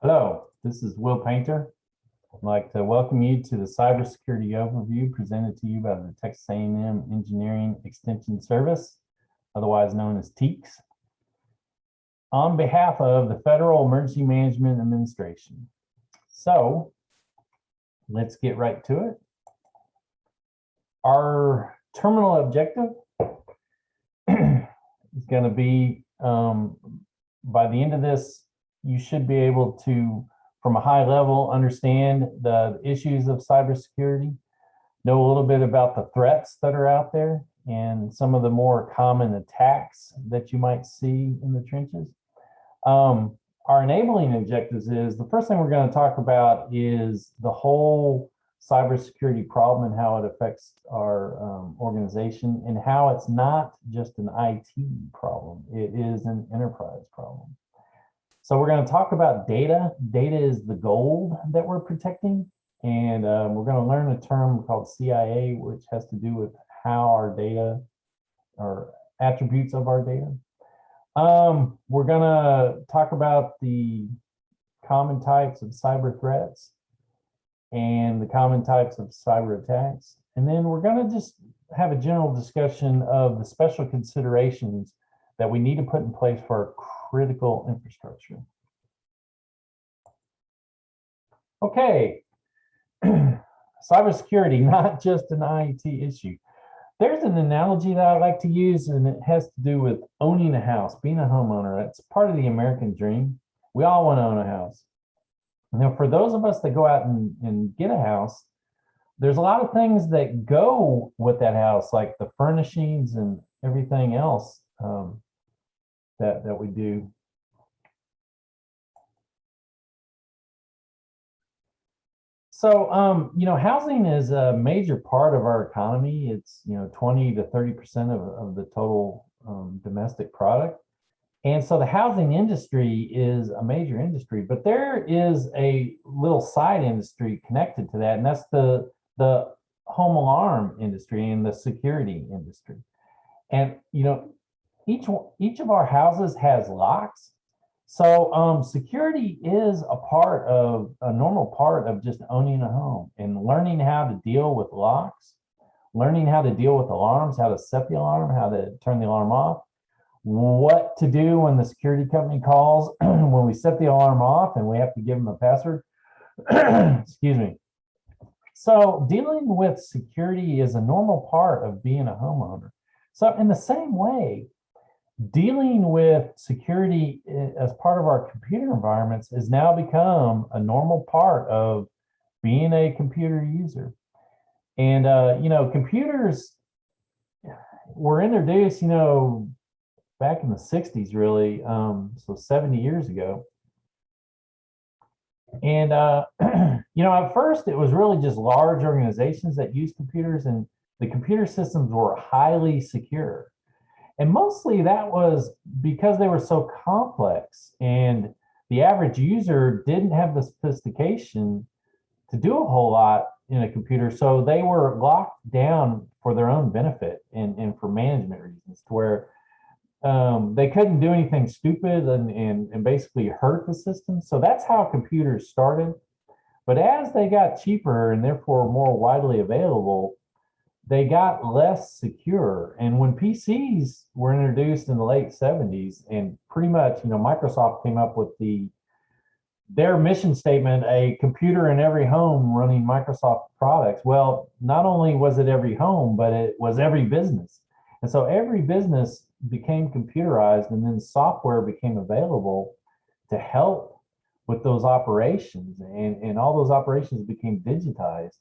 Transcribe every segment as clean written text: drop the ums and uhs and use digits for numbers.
Hello, this is Will Painter. I'd like to welcome you to the cybersecurity overview presented to you by the Texas A&M Engineering Extension Service, otherwise known as TEEX, on behalf of the Federal Emergency Management Administration. So let's get right to it. Our terminal objective is going to be, by the end of this, you should be able to, from a high level, understand the issues of cybersecurity, know a little bit about the threats that are out there and some of the more common attacks that you might see in the trenches. Our enabling objectives is, the first thing we're going to talk about is the whole cybersecurity problem and how it affects our organization, and how it's not just an IT problem, it is an enterprise problem. So we're going to talk about data. Data is the gold that we're protecting. And we're going to learn a term called CIA, which has to do with how our data, or attributes of our data. We're going to talk about the common types of cyber threats and the common types of cyber attacks. And then we're going to just have a general discussion of the special considerations that we need to put in place for our critical infrastructure. Okay, cybersecurity, not just an IT issue. There's an analogy that I like to use, and it has to do with owning a house, being a homeowner. It's part of the American dream. We all want to own a house. Now, for those of us that go out and get a house, there's a lot of things that go with that house, like the furnishings and everything else that we do. So, housing is a major part of our economy. It's, 20 to 30% of the total domestic product. And so the housing industry is a major industry, but there is a little side industry connected to that, and that's the home alarm industry and the security industry. And, each of our houses has locks. So security is a normal part of just owning a home, and learning how to deal with locks, learning how to deal with alarms, how to set the alarm, how to turn the alarm off, what to do when the security company calls when we set the alarm off and we have to give them a password. Excuse me. So dealing with security is a normal part of being a homeowner. So in the same way, dealing with security as part of our computer environments has now become a normal part of being a computer user. And, computers were introduced, back in the 60s, really, so 70 years ago. And, at first it was really just large organizations that used computers, and the computer systems were highly secure. And mostly that was because they were so complex, and the average user didn't have the sophistication to do a whole lot in a computer. So they were locked down for their own benefit and for management reasons, to where they couldn't do anything stupid and basically hurt the system. So that's how computers started. But as they got cheaper and therefore more widely available, they got less secure. And when PCs were introduced in the late 70s, and pretty much, Microsoft came up with their mission statement, a computer in every home running Microsoft products. Well, not only was it every home, but it was every business. And so every business became computerized, and then software became available to help with those operations, and all those operations became digitized.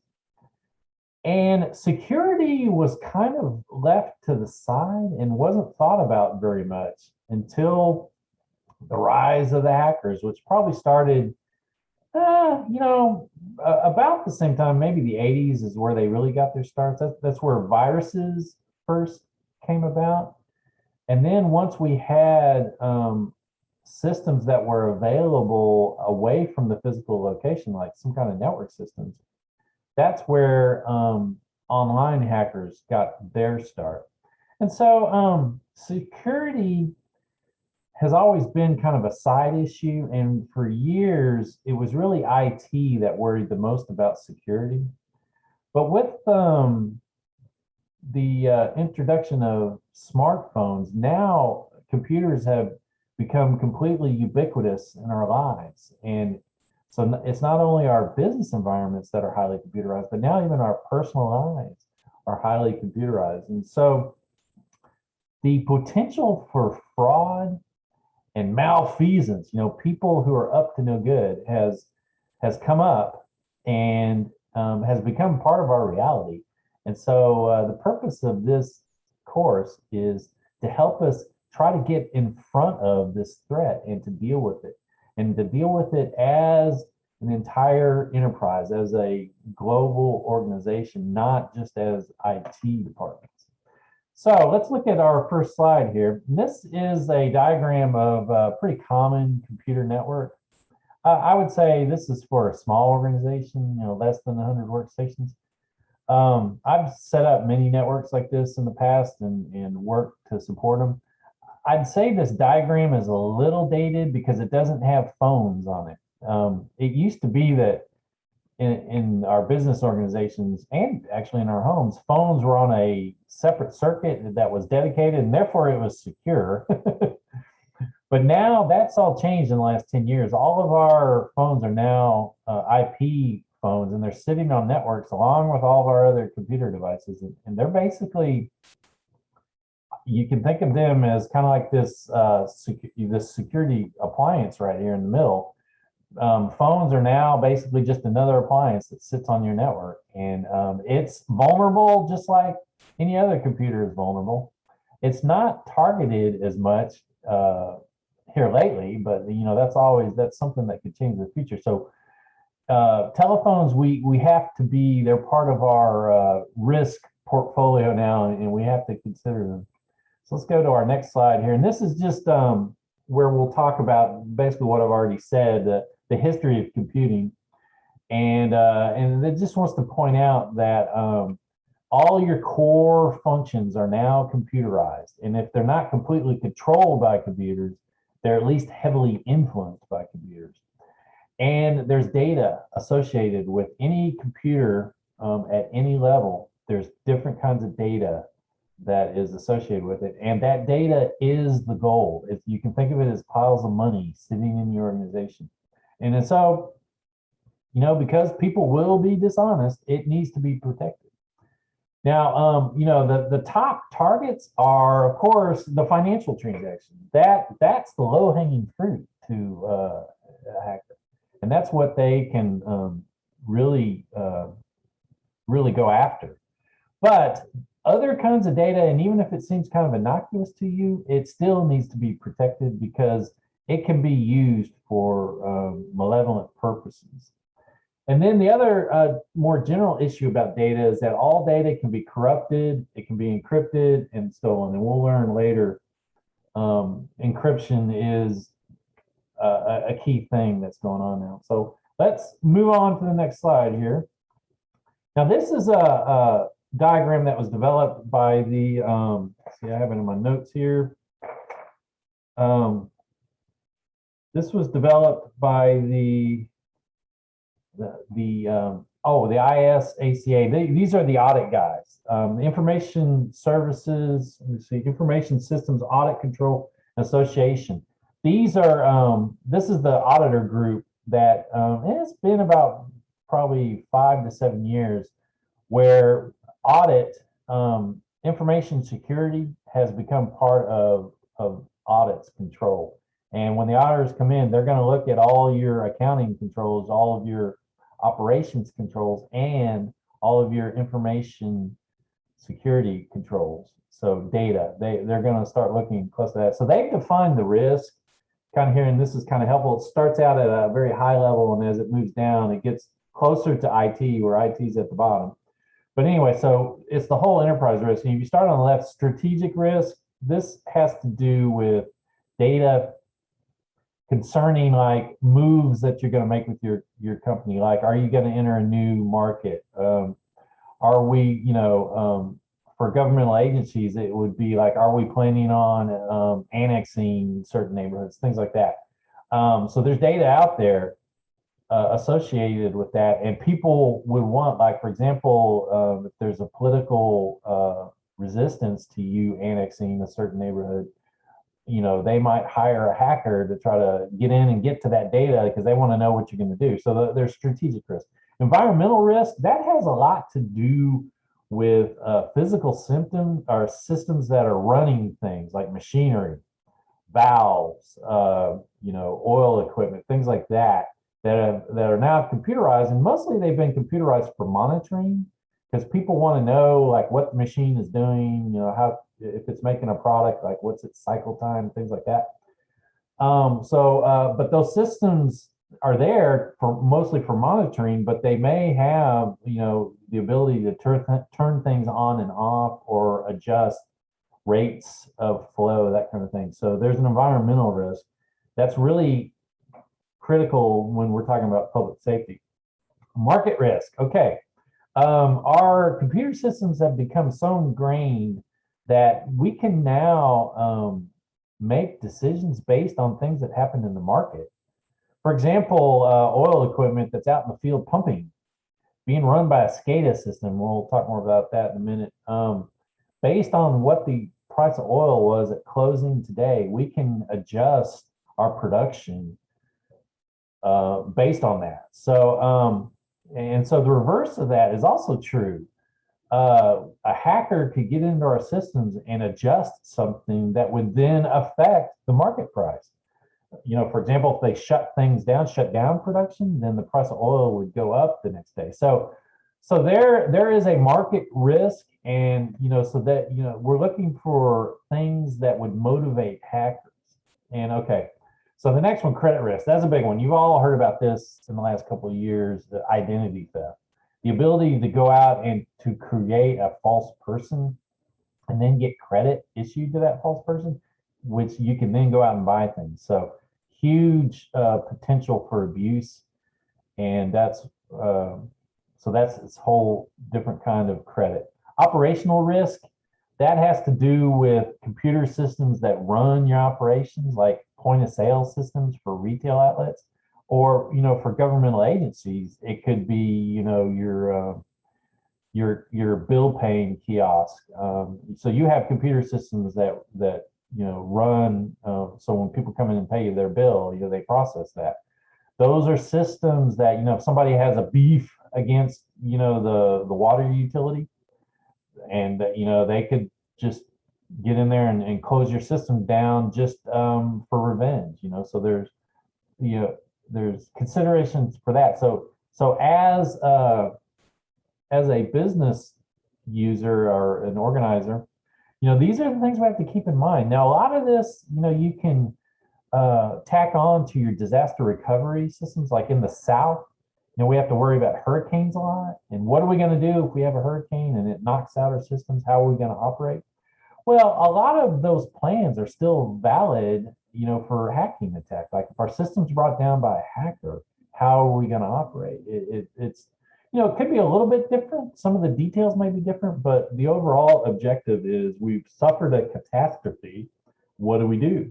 And security was kind of left to the side and wasn't thought about very much until the rise of the hackers, which probably started, about the same time. Maybe the 80s is where they really got their starts. That's where viruses first came about. And then once we had systems that were available away from the physical location, like some kind of network systems, that's where online hackers got their start. And so security has always been kind of a side issue. And for years, it was really IT that worried the most about security. But with the introduction of smartphones, now computers have become completely ubiquitous in our lives. And so it's not only our business environments that are highly computerized, but now even our personal lives are highly computerized. And so the potential for fraud and malfeasance, people who are up to no good has come up and has become part of our reality. And so the purpose of this course is to help us try to get in front of this threat and to deal with it, and to deal with it as an entire enterprise, as a global organization, not just as IT departments. So let's look at our first slide here. This is a diagram of a pretty common computer network. I would say this is for a small organization, less than 100 workstations. I've set up many networks like this in the past and worked to support them. I'd say this diagram is a little dated because it doesn't have phones on it. It used to be that in our business organizations and actually in our homes, phones were on a separate circuit that was dedicated, and therefore it was secure. But now that's all changed in the last 10 years. All of our phones are now IP phones, and they're sitting on networks along with all of our other computer devices. And they're basically, you can think of them as kind of like this security appliance right here in the middle. Phones are now basically just another appliance that sits on your network, and it's vulnerable just like any other computer is vulnerable. It's not targeted as much here lately, but that's something that could change in the future. So telephones, we have to be, they're part of our risk portfolio now, and we have to consider them. So let's go to our next slide here, and this is just where we'll talk about basically what I've already said, the history of computing, and it just wants to point out that all your core functions are now computerized, and if they're not completely controlled by computers, they're at least heavily influenced by computers. And there's data associated with any computer at any level. There's different kinds of data that is associated with it, and that data is the gold. If you can think of it as piles of money sitting in your organization. And so, because people will be dishonest, it needs to be protected. Now, the top targets are, of course, the financial transaction. That's the low-hanging fruit to a hacker, and that's what they can really go after. But other kinds of data, and even if it seems kind of innocuous to you, it still needs to be protected because it can be used for malevolent purposes. And then the other more general issue about data is that all data can be corrupted, it can be encrypted and stolen. And we'll learn later, encryption is a key thing that's going on now. So let's move on to the next slide here. Now this is a diagram that was developed by the, see, I have it in my notes here. This was developed by the ISACA. These are the audit guys. Information Services, let me see, Information Systems Audit Control Association. These are, this is the auditor group that, it's been about probably 5 to 7 years where audit, information security has become part of audit's control. And when the auditors come in, they're going to look at all your accounting controls, all of your operations controls, and all of your information security controls. So data, they're going to start looking close to that. So they've defined the risk kind of here, and this is kind of helpful. It starts out at a very high level, and as it moves down, it gets closer to IT, where IT is at the bottom. But anyway, so it's the whole enterprise risk. And if you start on the left, strategic risk, this has to do with data concerning like moves that you're going to make with your company. Like, are you going to enter a new market? Are we, for governmental agencies, it would be like, are we planning on annexing certain neighborhoods, things like that. So there's data out there associated with that, and people would want, like, for example, if there's a political resistance to you annexing a certain neighborhood, they might hire a hacker to try to get in and get to that data because they want to know what you're going to do. So there's strategic risk. Environmental risk, that has a lot to do with physical symptoms or systems that are running things like machinery, valves, oil equipment, things like that that are now computerized, and mostly they've been computerized for monitoring because people want to know like what the machine is doing, how, if it's making a product, like what's its cycle time, things like that. But those systems are there for mostly for monitoring, but they may have, the ability to turn things on and off or adjust rates of flow, that kind of thing. So there's an environmental risk that's really critical when we're talking about public safety. Market risk. Okay. Our computer systems have become so ingrained that we can now make decisions based on things that happen in the market. For example, oil equipment that's out in the field pumping, being run by a SCADA system. We'll talk more about that in a minute. Based on what the price of oil was at closing today, we can adjust our production based on that. So, and so the reverse of that is also true. A hacker could get into our systems and adjust something that would then affect the market price. For example, if they shut down production, then the price of oil would go up the next day. So there is a market risk, and so that we're looking for things that would motivate hackers. And okay, so the next one, credit risk. That's a big one. You've all heard about this in the last couple of years, the identity theft. The ability to go out and to create a false person and then get credit issued to that false person, which you can then go out and buy things. So huge potential for abuse. And that's this whole different kind of credit. Operational risk, that has to do with computer systems that run your operations, like point of sale systems for retail outlets, or for governmental agencies, it could be your bill paying kiosk. So you have computer systems that run. So when people come in and pay you their bill, they process that. Those are systems that if somebody has a beef against the water utility, and they could just get in there and close your system down just for revenge. So there's considerations for that. So as a business user or an organizer, these are the things we have to keep in mind. Now, a lot of this, you can tack on to your disaster recovery systems. Like in the South, we have to worry about hurricanes a lot. And what are we going to do if we have a hurricane and it knocks out our systems? How are we going to operate? Well, a lot of those plans are still valid, for hacking attack. Like if our system's brought down by a hacker, how are we going to operate? It's it could be a little bit different. Some of the details may be different, but the overall objective is we've suffered a catastrophe. What do we do?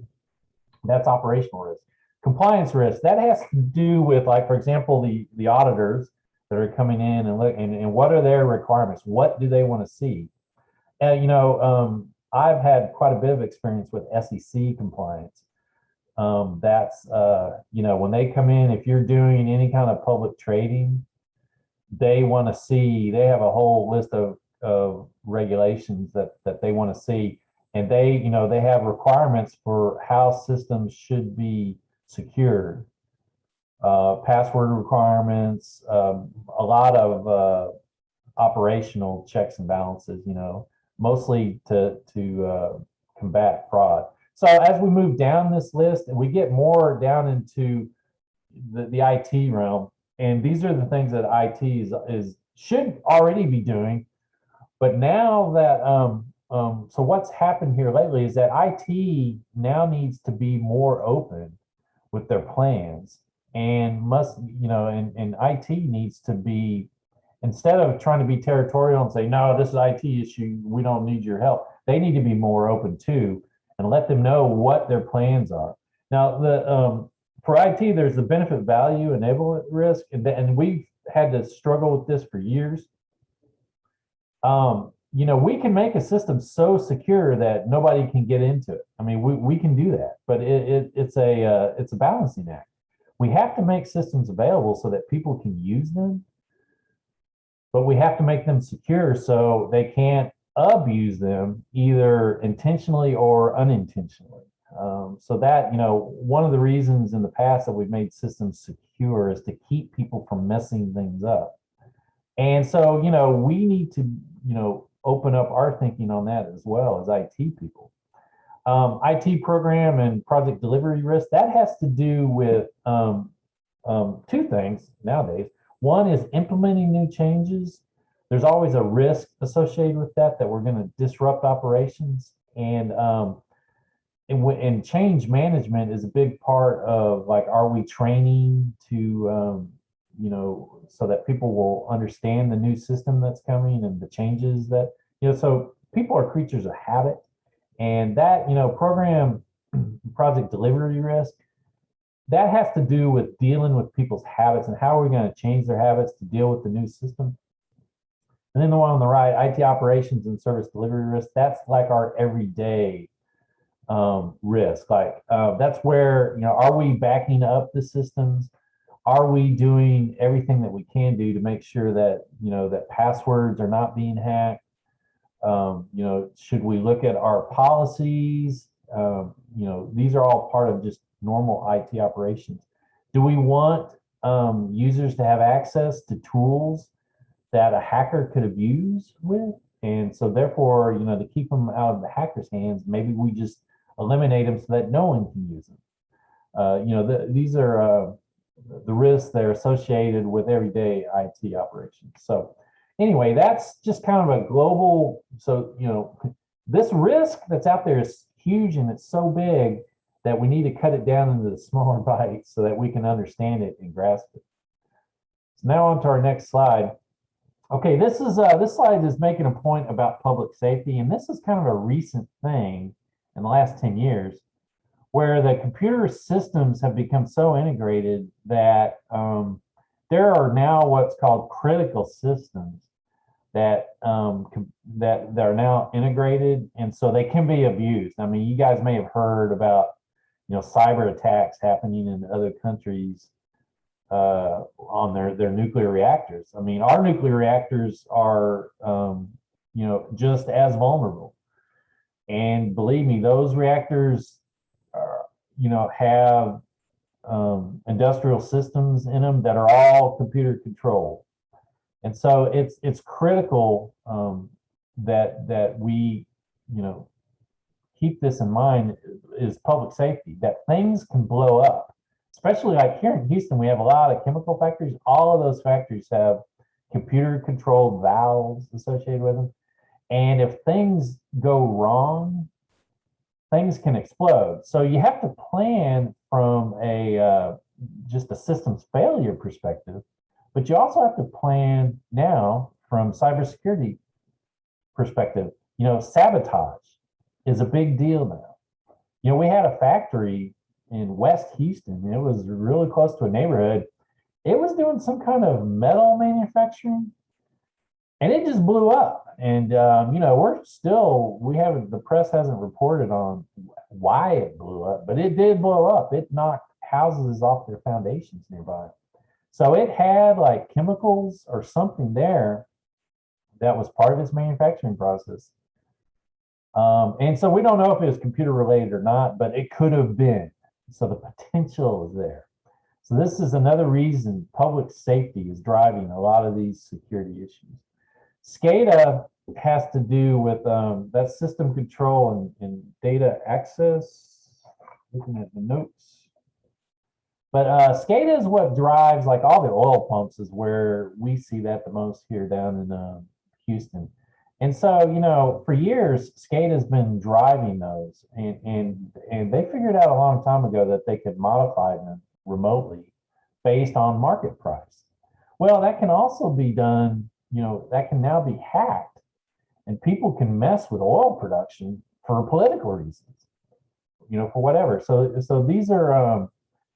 That's operational risk. Compliance risk, that has to do with, like, for example, the auditors that are coming in and look, and what are their requirements? What do they want to see? I've had quite a bit of experience with SEC compliance. That's when they come in, if you're doing any kind of public trading, they want to see, they have a whole list of regulations that they want to see. And they have requirements for how systems should be secured, password requirements, a lot of operational checks and balances, mostly to combat fraud. So as we move down this list and we get more down into the IT realm, and these are the things that IT should already be doing, but now that so what's happened here lately is that IT now needs to be more open with their plans, and must and IT needs to be instead of trying to be territorial and say, no, this is an IT issue, we don't need your help. They need to be more open too and let them know what their plans are. Now, for IT, there's the benefit value enablement risk, and we've had to struggle with this for years. We can make a system so secure that nobody can get into it. I mean, we can do that, but it's a balancing act. We have to make systems available so that people can use them, but we have to make them secure so they can't abuse them either intentionally or unintentionally. So that, one of the reasons in the past that we've made systems secure is to keep people from messing things up. And so, we need to, open up our thinking on that as well as IT people. IT program and project delivery risk, that has to do with two things nowadays. One is implementing new changes. There's always a risk associated with that we're going to disrupt operations. And change management is a big part of, like, are we training to, so that people will understand the new system that's coming and the changes that, so people are creatures of habit. And that, program project delivery risk, that has to do with dealing with people's habits and how are we going to change their habits to deal with the new system. And then the one on the right, IT operations and service delivery risk, that's like our everyday risk. Like that's where, are we backing up the systems? Are we doing everything that we can do to make sure that, that passwords are not being hacked? Should we look at our policies? These are all part of just normal IT operations. Do we want users to have access to tools that a hacker could abuse with? And so therefore, to keep them out of the hacker's hands, maybe we just eliminate them so that no one can use them. These are the risks that are associated with everyday IT operations. So anyway, that's just kind of a global, so, this risk that's out there is huge and it's so big that we need to cut it down into the smaller bites so that we can understand it and grasp it. So now on to our next slide. Okay, this slide is making a point about public safety, and this is kind of a recent thing in the last 10 years, where the computer systems have become so integrated that there are now what's called critical systems that are now integrated, and so they can be abused. I mean, you guys may have heard about cyber attacks happening in other countries on their nuclear reactors. I mean, our nuclear reactors are just as vulnerable, and believe me, those reactors have industrial systems in them that are all computer controlled. And so it's critical that we keep this in mind, is public safety, that things can blow up, especially like here in Houston. We have a lot of chemical factories. All of those factories have computer controlled valves associated with them, and if things go wrong, things can explode. So you have to plan from just a systems failure perspective, but you also have to plan now from cybersecurity perspective. Sabotage is a big deal now. We had a factory in West Houston, and it was really close to a neighborhood. It was doing some kind of metal manufacturing, and it just blew up. And the press hasn't reported on why it blew up, but it did blow up. It knocked houses off their foundations nearby. So it had like chemicals or something there that was part of its manufacturing process. And so we don't know if it was computer related or not, but it could have been. So the potential is there. So this is another reason public safety is driving a lot of these security issues. SCADA has to do with that system control and data access. Looking at the notes. But SCADA is what drives, like, all the oil pumps is where we see that the most here down in Houston. And so, for years, SCADA has been driving those, and they figured out a long time ago that they could modify them remotely based on market price. Well, that can also be done, that can now be hacked, and people can mess with oil production for political reasons, for whatever. So these are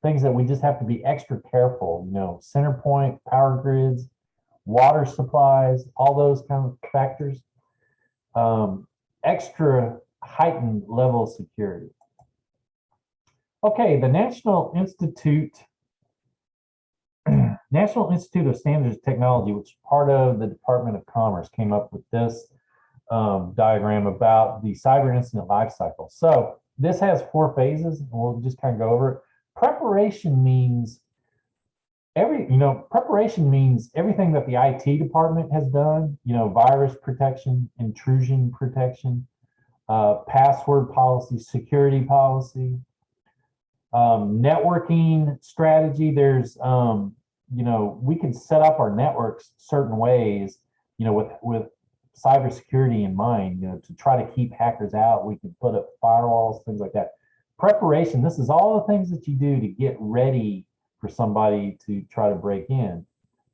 things that we just have to be extra careful, center point, power grids, water supplies, all those kind of factors, extra heightened level of security. Okay, the National Institute of Standards and Technology, which is part of the Department of Commerce, came up with this diagram about the cyber incident life cycle. So this has 4 phases, and we'll just kind of go over it. Preparation means everything that the IT department has done, virus protection, intrusion protection, password policy, security policy, networking strategy. There's, we can set up our networks certain ways, with cybersecurity in mind, to try to keep hackers out. We can put up firewalls, things like that. Preparation, this is all the things that you do to get ready for somebody to try to break in.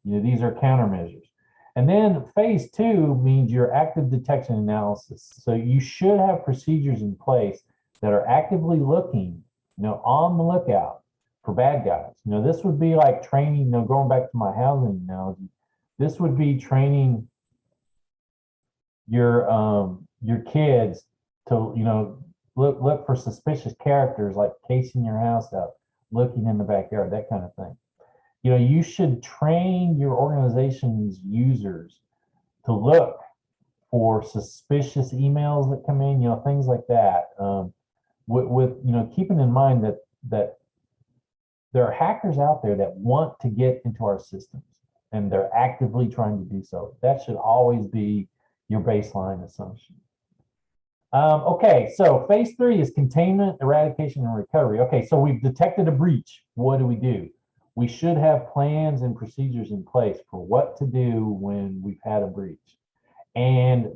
These are countermeasures. And then phase 2 means your active detection analysis. So you should have procedures in place that are actively looking, on the lookout for bad guys. This would be like training, going back to my housing analogy, this would be training your kids to, look for suspicious characters, like casing your house up, looking in the backyard, that kind of thing. You should train your organization's users to look for suspicious emails that come in, things like that. With keeping in mind that there are hackers out there that want to get into our systems, and they're actively trying to do so. That should always be your baseline assumption. Okay, so phase 3 is containment, eradication, and recovery. Okay, so we've detected a breach. What do? We should have plans and procedures in place for what to do when we've had a breach. And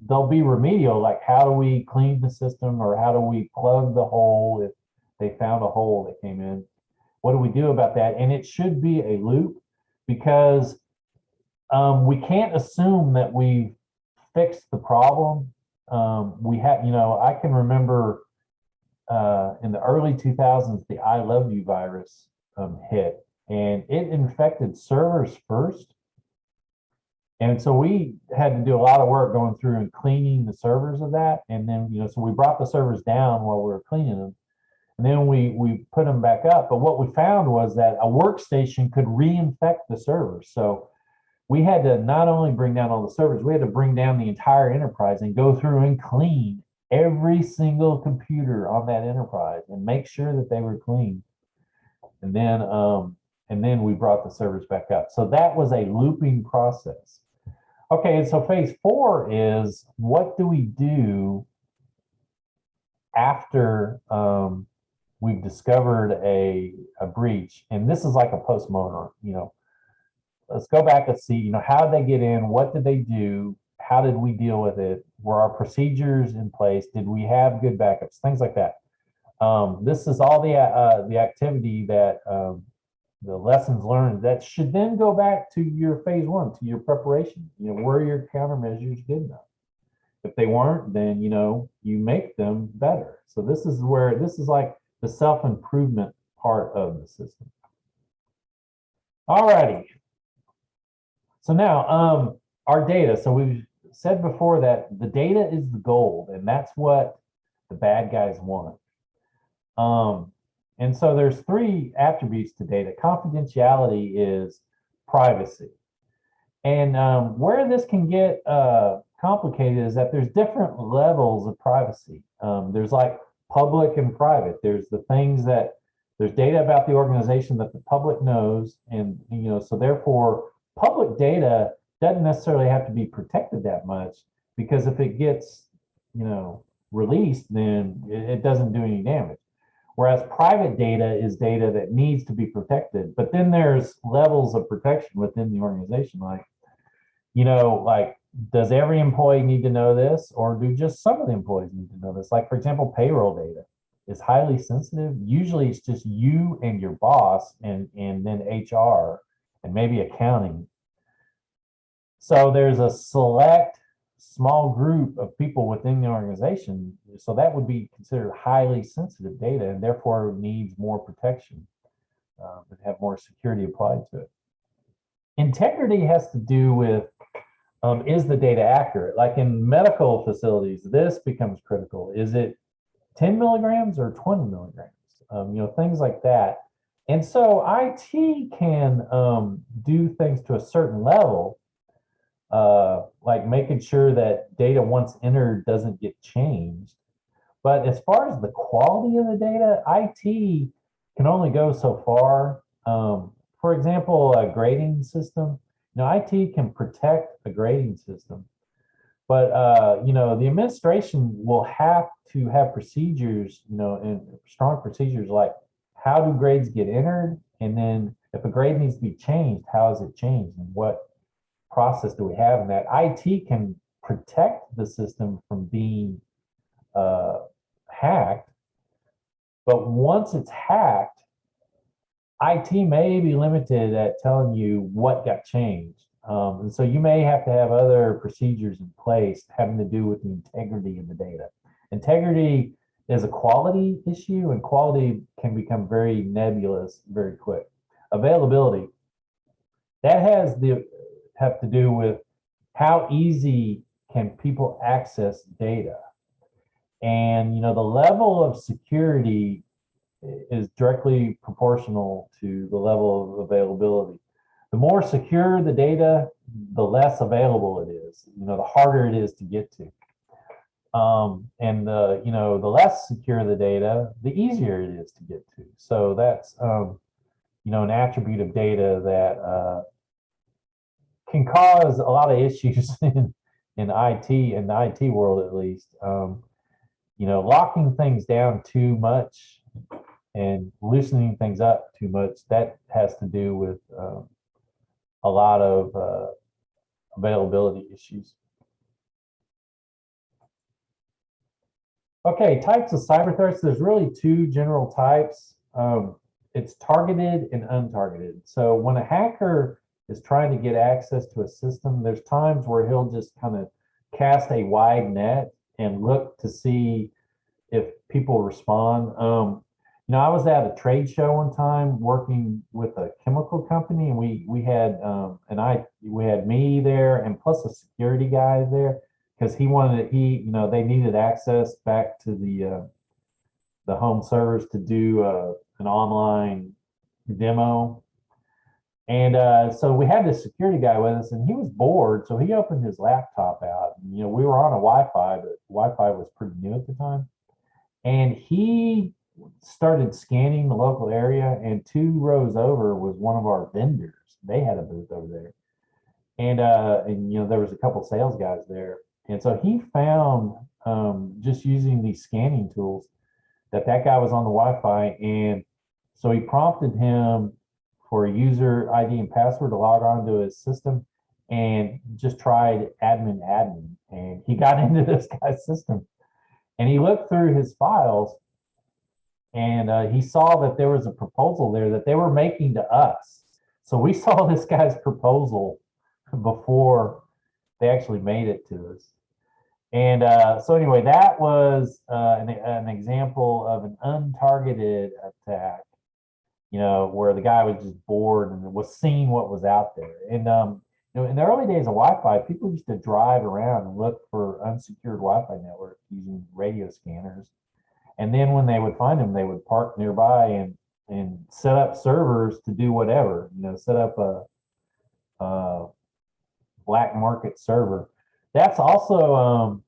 they'll be remedial, like how do we clean the system, or how do we plug the hole if they found a hole that came in? What do we do about that? And it should be a loop, because we can't assume that we've fixed the problem. I can remember in the early 2000s, the I Love You virus hit, and it infected servers first. And so we had to do a lot of work going through and cleaning the servers of that. And then, so we brought the servers down while we were cleaning them. And then we put them back up. But what we found was that a workstation could reinfect the servers. So we had to not only bring down all the servers, we had to bring down the entire enterprise and go through and clean every single computer on that enterprise and make sure that they were clean. And then we brought the servers back up. So that was a looping process. Okay, and so phase 4 is, what do we do after we've discovered a breach? And this is like a post-mortem, let's go back and see, how did they get in? What did they do? How did we deal with it? Were our procedures in place? Did we have good backups? Things like that. This is all the activity that the lessons learned that should then go back to your phase 1, to your preparation. Were your countermeasures good enough? If they weren't, then you make them better. So this is like the self-improvement part of the system. All righty. So now our data. So we've said before that the data is the gold, and that's what the bad guys want. And so there's 3 attributes to data. Confidentiality is privacy. And where this can get complicated is that there's different levels of privacy. There's like public and private. There's the things that, there's data about the organization that the public knows. And, so therefore public data doesn't necessarily have to be protected that much, because if it gets, released, then it doesn't do any damage. Whereas private data is data that needs to be protected. But then there's levels of protection within the organization. Like, does every employee need to know this, or do just some of the employees need to know this? Like, for example, payroll data is highly sensitive. Usually it's just you and your boss and then HR and maybe accounting. So there's a select small group of people within the organization. So that would be considered highly sensitive data and therefore needs more protection and have more security applied to it. Integrity has to do with is the data accurate? Like in medical facilities, this becomes critical. Is it 10 milligrams or 20 milligrams? Things like that. And so IT can do things to a certain level, like making sure that data once entered doesn't get changed. But as far as the quality of the data, IT can only go so far. For example, a grading system. IT can protect a grading system, but the administration will have to have procedures, and strong procedures like how do grades get entered, and then if a grade needs to be changed, how is it changed, and what process do we have in that? IT can protect the system from being hacked, but once it's hacked, IT may be limited at telling you what got changed. And so you may have to have other procedures in place having to do with the integrity of the data. Integrity is a quality issue, and quality can become very nebulous very quick. Availability, that have to do with how easy can people access data. And the level of security is directly proportional to the level of availability. The more secure the data, the less available it is. The harder it is to get to. And the less secure the data, the easier it is to get to. So that's an attribute of data that can cause a lot of issues in IT, in the IT world at least. Locking things down too much and loosening things up too much, that has to do with a lot of availability issues. Okay, types of cyber threats. There's really two general types. It's targeted and untargeted. So when a hacker is trying to get access to a system, there's times where he'll just kind of cast a wide net and look to see if people respond. I was at a trade show one time working with a chemical company, and we had we had me there and plus a security guy there because they needed access back to the home servers to do an online demo. And so we had this security guy with us, and he was bored, so he opened his laptop out. And, we were on a Wi-Fi, but Wi-Fi was pretty new at the time. And he started scanning the local area, and 2 rows over was one of our vendors. They had a booth over there. And there was a couple sales guys there. And so he found, just using these scanning tools, that guy was on the Wi-Fi. And so he prompted him for a user ID and password to log on to his system, and just tried admin. And he got into this guy's system, and he looked through his files, and he saw that there was a proposal there that they were making to us. So we saw this guy's proposal before they actually made it to us. And so anyway, that was an example of an untargeted attack, where the guy was just bored and was seeing what was out there. And in the early days of Wi-Fi, people used to drive around and look for unsecured Wi-Fi networks using radio scanners. And then when they would find them, they would park nearby and set up servers to do whatever, set up a black market server. That's also,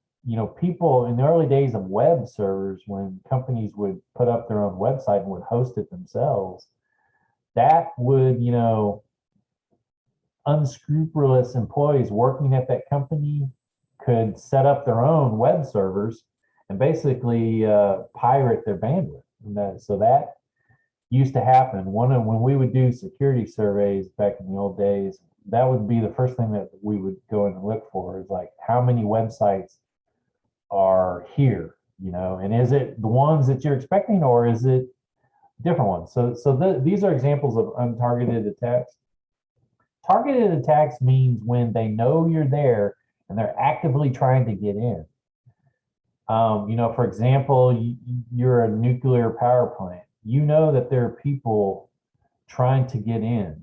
people in the early days of web servers, when companies would put up their own website and would host it themselves, that would, unscrupulous employees working at that company could set up their own web servers and basically pirate their bandwidth. And so that used to happen. When we would do security surveys back in the old days, that would be the first thing that we would go in and look for, is like, how many websites are here, and is it the ones that you're expecting, or is it different ones? So these are examples of untargeted attacks. Targeted attacks means when they know you're there and they're actively trying to get in. For example, you're a nuclear power plant. You know that there are people trying to get in.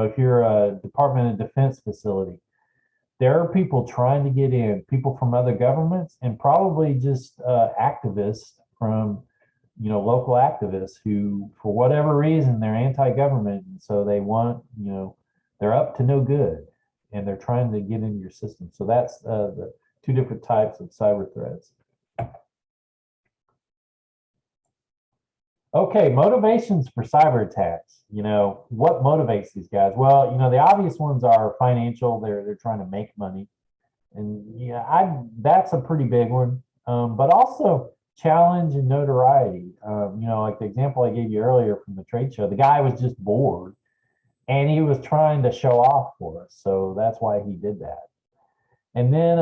If you're a Department of Defense facility, there are people trying to get in, people from other governments, and probably just activists from, local activists who, for whatever reason, they're anti-government, and so they want, they're up to no good, and they're trying to get into your system. So that's the two different types of cyber threats. Okay, motivations for cyber attacks. What motivates these guys? Well, the obvious ones are financial. They're trying to make money, and that's a pretty big one. But also challenge and notoriety. Like the example I gave you earlier from the trade show, the guy was just bored, and he was trying to show off for us. So that's why he did that. And then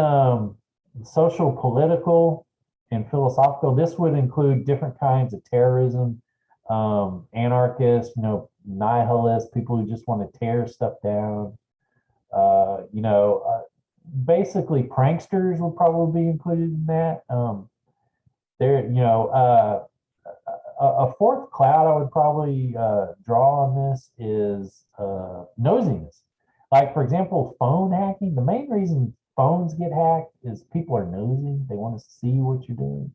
social, political, and philosophical. This would include different kinds of terrorism, anarchists, nihilists, people who just want to tear stuff down. Basically, pranksters will probably be included in that. A fourth cloud I would probably draw on this is nosiness. Like, for example, phone hacking. The main reason phones get hacked is people are nosy. They want to see what you're doing.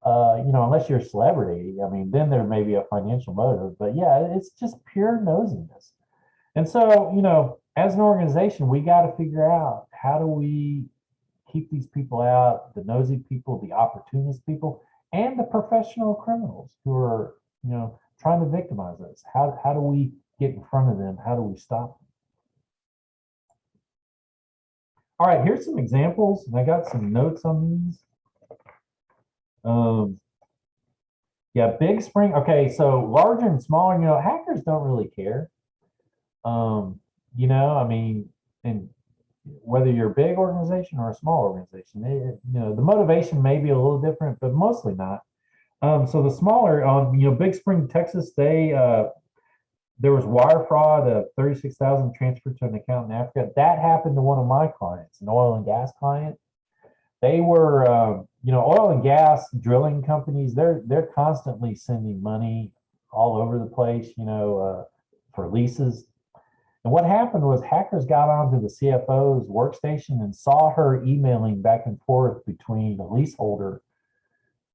Unless you're a celebrity, I mean, then there may be a financial motive. But yeah, it's just pure nosiness. And so, as an organization, we got to figure out how do we keep these people out, the nosy people, the opportunist people, and the professional criminals who are, trying to victimize us. How do we get in front of them? How do we stop them? All right, here's some examples, and I got some notes on these. Yeah, big spring. Okay, so larger and smaller, hackers don't really care. I mean, and whether you're a big organization or a small organization, the motivation may be a little different, but mostly not. So the smaller, Big Spring, Texas, there was wire fraud of 36,000 transferred to an account in Africa. That happened to one of my clients, an oil and gas client. They were, oil and gas drilling companies. They're constantly sending money all over the place, for leases. And what happened was hackers got onto the CFO's workstation and saw her emailing back and forth between the leaseholder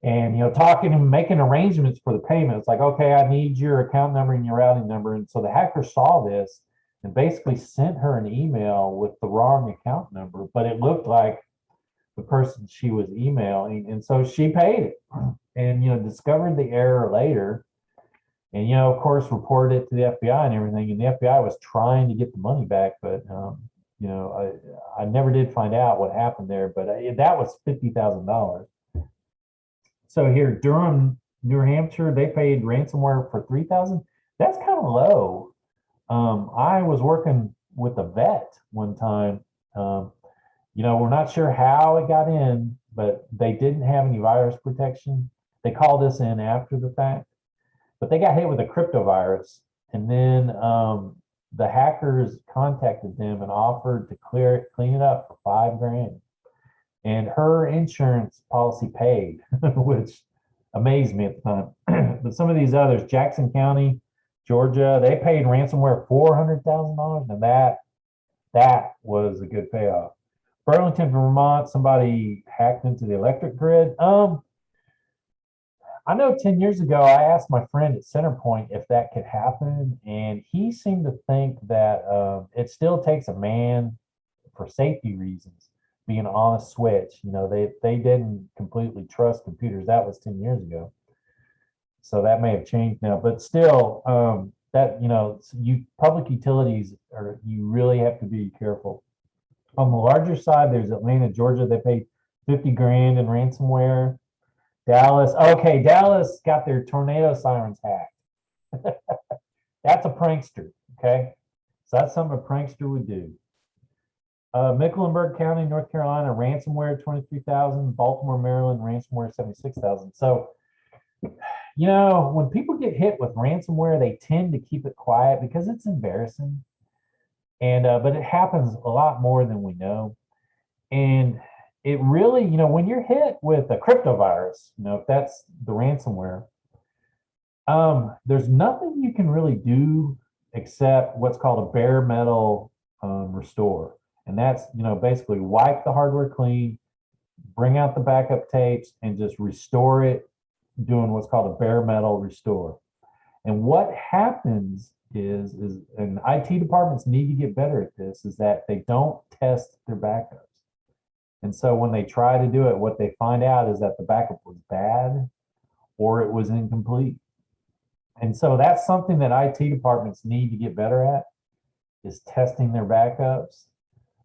and, talking and making arrangements for the payment. It's like, okay, I need your account number and your routing number. And so the hacker saw this and basically sent her an email with the wrong account number, but it looked like the person she was emailing. And so she paid it and, discovered the error later. And, of course, reported it to the FBI and everything. And the FBI was trying to get the money back. But, I never did find out what happened there. But that was $50,000. So here, Durham, New Hampshire, they paid ransomware for $3,000. That's kind of low. I was working with a vet one time. We're not sure how it got in, but they didn't have any virus protection. They called us in after the fact. But they got hit with a crypto virus, and then the hackers contacted them and offered to clean it up for $5,000. And her insurance policy paid, which amazed me at the time. But some of these others, Jackson County, Georgia, they paid ransomware $400,000, and that was a good payoff. Burlington, Vermont, somebody hacked into the electric grid. I know 10 years ago, I asked my friend at Centerpoint if that could happen, and he seemed to think that it still takes a man for safety reasons being on a switch. They didn't completely trust computers. That was 10 years ago. So that may have changed now, but still, you public utilities you really have to be careful. On the larger side, there's Atlanta, Georgia. They paid $50,000 in ransomware. Dallas. Okay, Dallas got their tornado sirens hacked. That's a prankster. Okay, so that's something a prankster would do. Mecklenburg County, North Carolina, ransomware 23,000. Baltimore, Maryland, ransomware 76,000. So, when people get hit with ransomware, they tend to keep it quiet because it's embarrassing. And but it happens a lot more than we know. And it really, when you're hit with a crypto virus, if that's the ransomware, there's nothing you can really do except what's called a bare metal restore. And that's, basically wipe the hardware clean, bring out the backup tapes, and just restore it, doing what's called a bare metal restore. And what happens is and IT departments need to get better at this, is that they don't test their backups. And so when they try to do it, what they find out is that the backup was bad or it was incomplete. And so that's something that IT departments need to get better at, is testing their backups.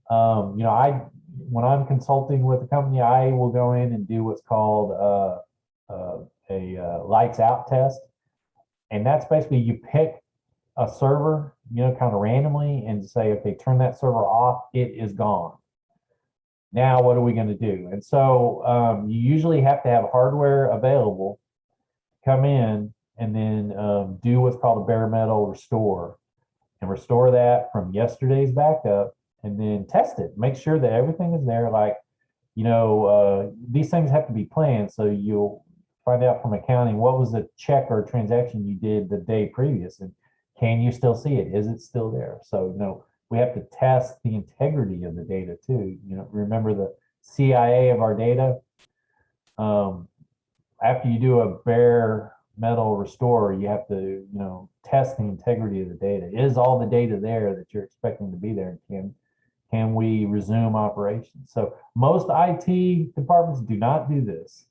When I'm consulting with a company, I will go in and do what's called a lights out test. And that's basically you pick a server, kind of randomly, and say, okay, turn that server off, it is gone. Now, what are we going to do? And so you usually have to have hardware available, come in, and then do what's called a bare metal restore, and restore that from yesterday's backup, and then test it. Make sure that everything is there. Like, these things have to be planned. So you'll find out from accounting what was the check or transaction you did the day previous, and can you still see it? Is it still there? So, we have to test the integrity of the data too. Remember the CIA of our data. After you do a bare metal restore, you have to, test the integrity of the data. Is all the data there that you're expecting to be there? Can we resume operations? So most IT departments do not do this,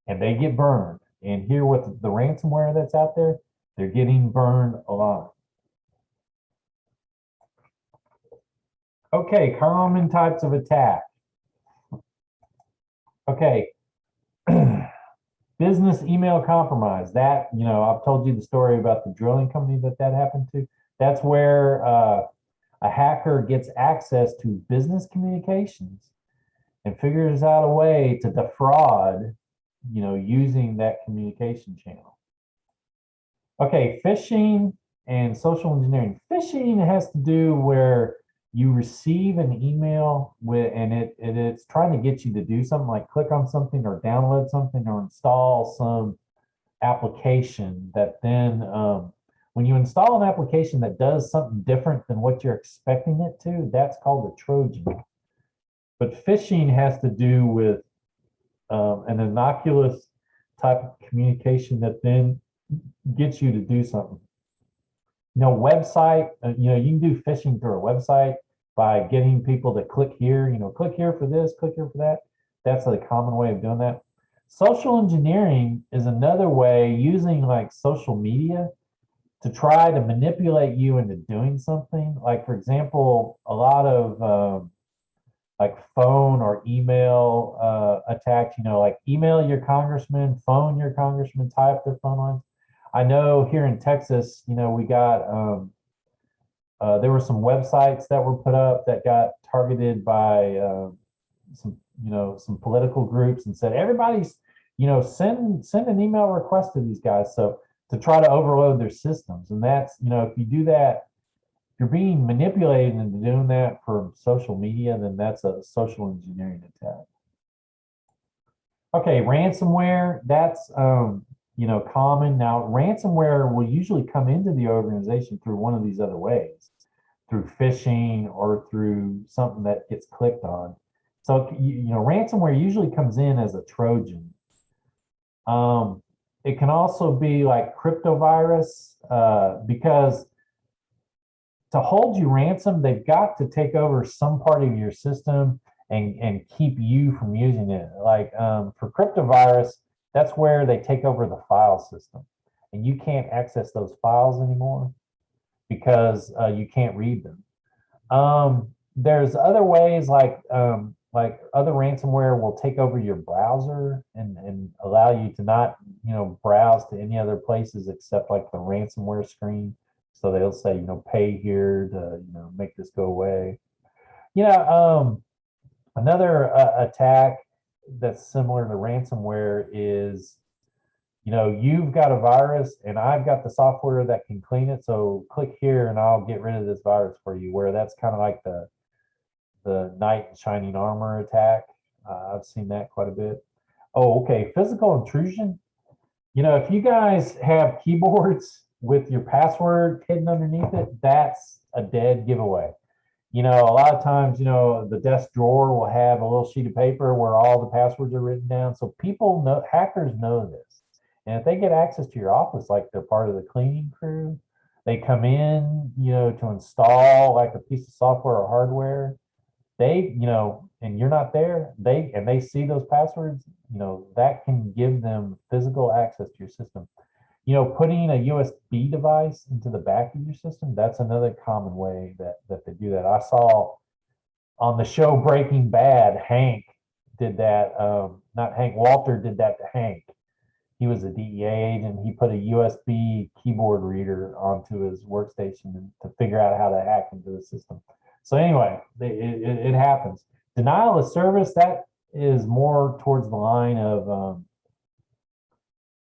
and they get burned. And here with the ransomware that's out there, they're getting burned a lot. Okay, common types of attack. Okay, business email compromise. That, I've told you the story about the drilling company that happened to. That's where a hacker gets access to business communications and figures out a way to defraud, using that communication channel. Okay, phishing and social engineering. Phishing has to do where you receive an email and it's trying to get you to do something, like click on something or download something or install some application that then when you install an application that does something different than what you're expecting it to, that's called a Trojan. But phishing has to do with an innocuous type of communication that then gets you to do something. Website, you can do phishing through a website by getting people to click here, click here for this, click here for that. That's a common way of doing that. Social engineering is another way, using like social media to try to manipulate you into doing something. Like, for example, a lot of like phone or email attacks, like email your congressman, phone your congressman, tie up their phone lines. I know here in Texas, we got there were some websites that were put up that got targeted by some political groups, and said, everybody's, send an email request to these guys, so to try to overload their systems. And that's, if you do that, if you're being manipulated into doing that for social media, then that's a social engineering attack. Okay, ransomware, that's common. Now, ransomware will usually come into the organization through one of these other ways, through phishing or through something that gets clicked on. So, ransomware usually comes in as a Trojan. It can also be like cryptovirus, because to hold you ransom, they've got to take over some part of your system and keep you from using it. Like for cryptovirus, that's where they take over the file system, and you can't access those files anymore because you can't read them. There's other ways, like other ransomware will take over your browser and allow you to not, browse to any other places except like the ransomware screen. So they'll say, pay here to, make this go away. Another attack that's similar to ransomware is you know, you've got a virus and I've got the software that can clean it. So click here and I'll get rid of this virus for you, where that's kind of like the knight in shining armor attack. I've seen that quite a bit. Oh, okay. Physical intrusion. You know, if you guys have keyboards with your password hidden underneath it, that's a dead giveaway. You know, a lot of times, you know, the desk drawer will have a little sheet of paper where all the passwords are written down. So people know, hackers know this. And if they get access to your office, like they're part of the cleaning crew, they come in, you know, to install like a piece of software or hardware, they, you know, and you're not there, they see those passwords, you know, that can give them physical access to your system. You know, putting a USB device into the back of your system, that's another common way that they do that. I saw on the show Breaking Bad, Hank did that. Not Hank, Walter did that to Hank. He was a DEA agent. He put a USB keyboard reader onto his workstation to figure out how to hack into the system. So anyway, it happens. Denial of service, that is more towards the line of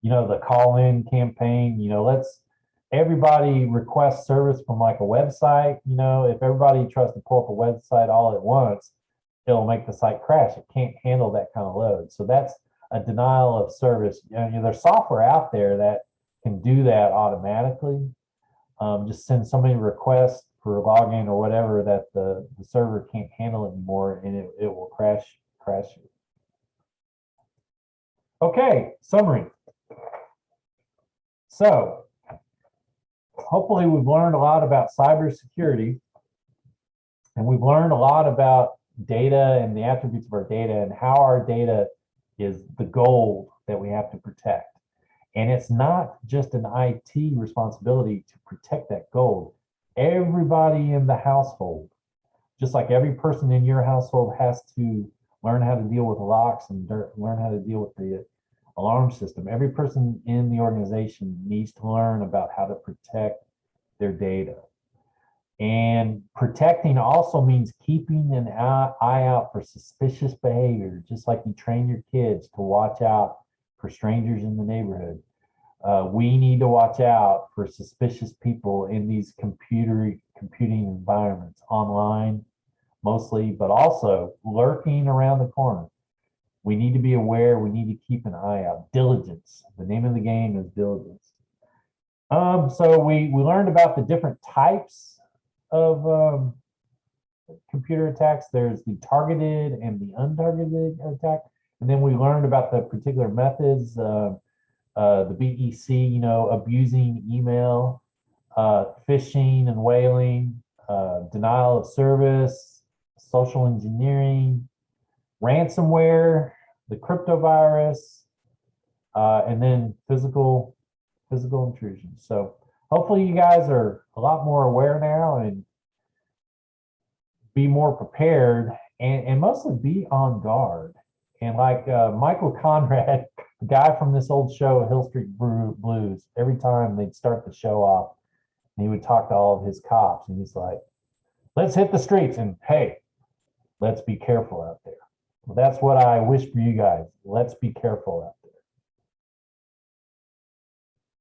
you know, the call-in campaign. You know, let's everybody request service from like a website. You know, if everybody tries to pull up a website all at once, it'll make the site crash. It can't handle that kind of load. So that's a denial of service. You know, there's software out there that can do that automatically. Just send so many requests for login or whatever that the server can't handle it anymore, and it will crash you. Okay, summary. So hopefully we've learned a lot about cybersecurity, and we've learned a lot about data and the attributes of our data and how our data is the gold that we have to protect. And it's not just an IT responsibility to protect that gold. Everybody in the household, just like every person in your household has to learn how to deal with locks and learn how to deal with the alarm system. Every person in the organization needs to learn about how to protect their data. And protecting also means keeping an eye out for suspicious behavior, just like you train your kids to watch out for strangers in the neighborhood. We need to watch out for suspicious people in these computing environments, online mostly, but also lurking around the corner. We need to be aware. We need to keep an eye out. Diligence. The name of the game is diligence. So we learned about the different types of computer attacks. There's the targeted and the untargeted attack. And then we learned about the particular methods, the BEC, you know, abusing email, phishing and whaling, denial of service, social engineering, ransomware, the crypto virus, and then physical intrusion. So hopefully you guys are a lot more aware now and be more prepared, and mostly be on guard. And like Michael Conrad, the guy from this old show, Hill Street Blues, every time they'd start the show off, he would talk to all of his cops, and he's like, let's hit the streets, and hey, let's be careful out there. Well, that's what I wish for you guys. Let's be careful out there.